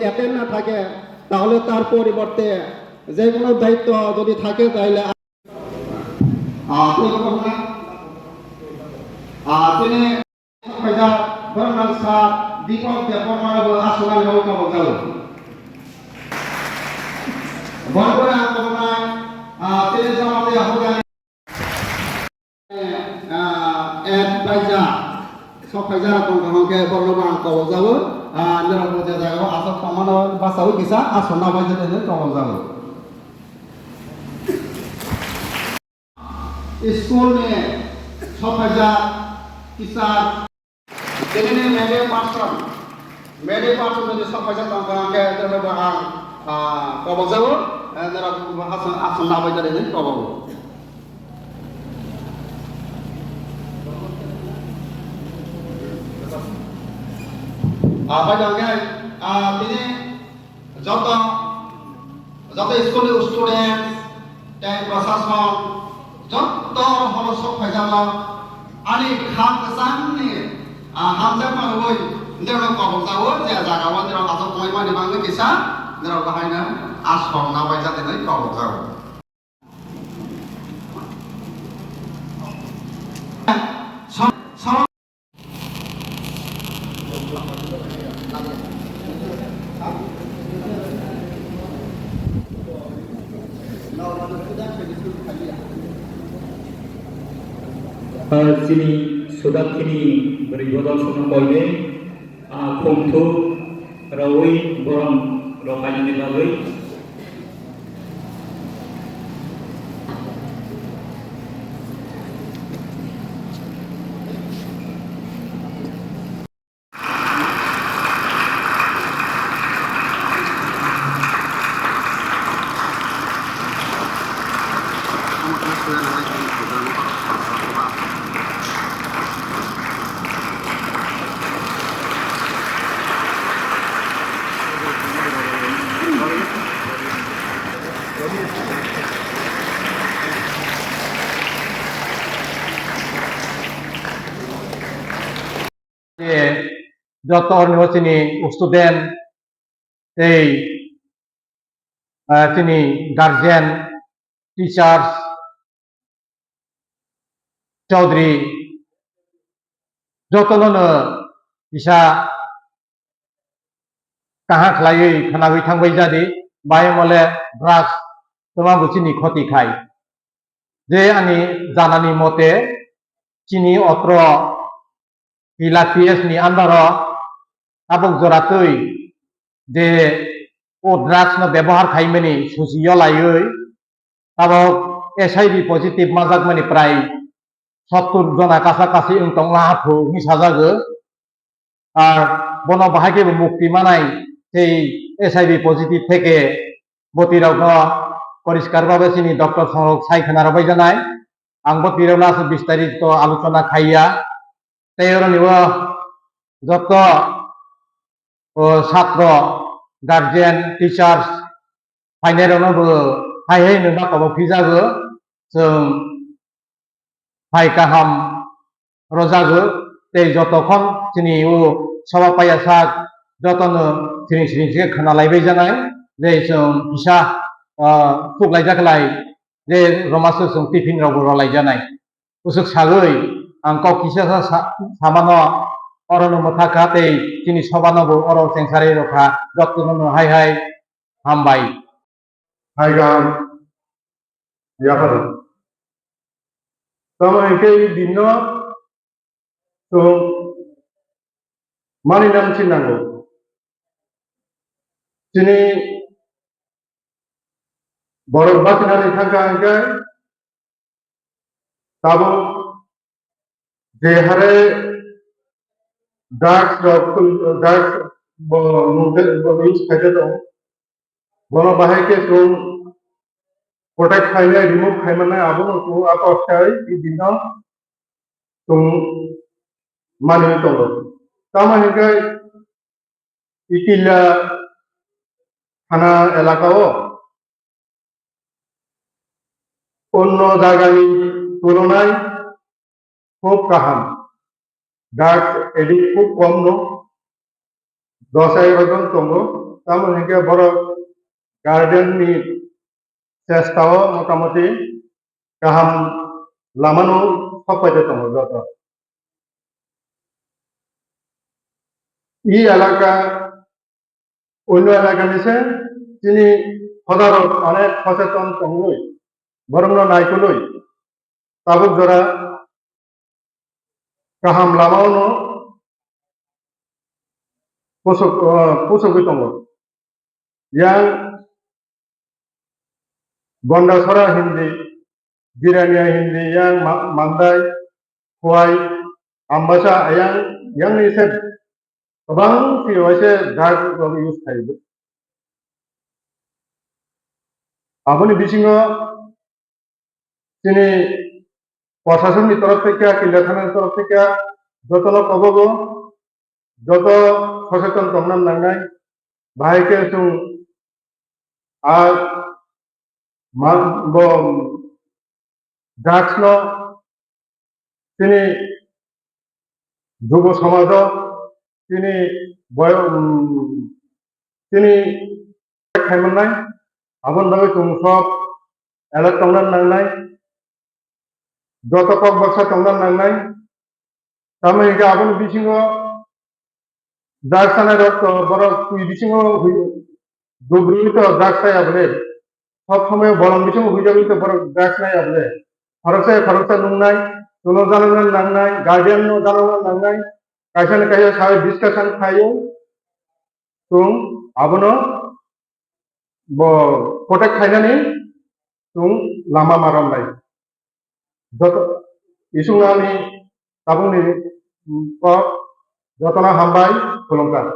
Attend না থাকে তাহলে তার পরিবর্তে যে কোনো দায়িত্ব যদি থাকে তাহলে তিনি দীপক ব্যাপার আসলে বনপুরে আন্দোলনায় তিনি জামাতে আহ্বান সব ফাইজা দংকে বর্ণবান কব যাব নিরাপদে জায়গা আসল সমান বাসাও কিসা আসল না বাজে দেন কব যাব স্কুল में সব ফাইজা কিসা তিনি মেডে পার্সন যদি সব ফাইজা দংকে বর্ণবান কব যাব নিরাপদে আসল না বাজে দেন কব যাব তিনি যত স্কুলের স্টুডেন্ট প্রশাসন যত হল সব ফাইজাল আনি খাম সামনে হামজা মানবই দেড় কবর যাবো যে জায়গা দেড় আসল কমাই মানি বাংলা কিসা দেড় বাহাইনা আসল না বাইজা দেন কবর যাবো sini sudah kini beribadah sama koine kumtu rawi borong rokanya dilalui যত নির্বাচনী স্টুডেন্ট এই তিনি গার্জিয়ান টিচার্স চৌধুরী যতनो ইসা কাহা খালাই খানাগৈ थांबाय जादि बाय मले ड्राग्स तमा बुचिनि क्षति खाय जे आनि जानानि मते चिनि अत्र हिला पीएस नि अंदर आबक जरातै जे ओ ड्राग्स न व्यवहार खाइमेनि सुजियो लायै आबक एचआईवी पजिटिव माजाक मानि प्राय 70 जना काछाकाछि ओंतंग लाहाफु मिसाजागो আর বন বাহাকে মুক্তি মানাই সেই এসআইভি পজিটিভ থেকে বতিরাও পরিষ্কারভাবে চিনি ডক্টর সংরক সাইখানা রবাই জানাই আং বতিরাও আছে বিস্তারিত আলোচনা খাইয়া তাই নিব যত ছাত্র গার্জিয়ান টিচার্স ফাইনাरावनो हाय नोंना कब फिजागो जों फाइ गाहाम रजागो ते जतखन जोंनि सभापाया साक जतनो सिरिं सिरिंसे खोनालायबाय जानाय जे जों फिसा थुगलायजागलाय जे रमासो जों टिफिन रावबो रलायजानाय उसुक सागै आं गाव किसा सामानो अरनो मथाखा ते जोंनि सभानावबो अर सेंसारि रखा जतनो हाय हाय हामबाय हाय गाहाम याफार तमायके दिनो तो मानि नाम चिनांगौ दिनै बरफ बासिनानै थांगांगाय दाबो जे हारे ड्राग्स मुंगे खायदे दं बन बाहायके जों protect खायनाय रिमुभ खायमानाय आबनो तो आपावसाय बिदिनो जों मानि दं तामानिगाय इकिला थाना एलाकाओ अन्य जायगानि तुलनाय खूब गाहाम ड्राग्स एडिक्ट खूब कम न 10-11 जन दङ tamu hingga borok garden ni চেষ্টাও মোটামুটি গাহাম লামানো সবাইতে দङ যত ই এলাকা অন্য এলাকা নিছে তিনি হজারত অনেক সচেতন দङই বরং নাইকুলই তাবুক জরা গাহাম লামানো পোষক দङ yang Gondasara Hindi, Girania Hindi, yang Mandai, Huai, Ambasa, yang ni set, abang si wajah dah kami use thai. Apa ni bisingo, sini प्रशासन की तरफ से क्या किलाखाना की तरफ से क्या जो लोग कबो जो सचेतन तमना नांगनाय भाई के सुन आज ড্রাগস তিনি যুব সমাজ তিনি তিনি খাইমोननाय আবন ভাবে जों सब এলাক তংনান নাंगनाय যত কক বর্ষা তংনান নাंगनाय তামে ইগা আবন বিসিङो ড্রাগস আনাय রক্ত বড় তুই বিসিङो দুবৃত ড্রাগস আবলে सब समय बरम बिसों हुई तो बरक ड্রাগস নাই आबले फरकसा नुंगनाय तुलो जानांगनाय नांगनाय गार्डियन नो जानांगनाय नांगनाय कायसा न कायसा सावे डिसकाशन खायो तुम आबनो ब प्रटेक्ट खायनानै तुम लामा मारामनाय जत इसुंगानि ताबुंनि जतना हामबाय खुलुमबाय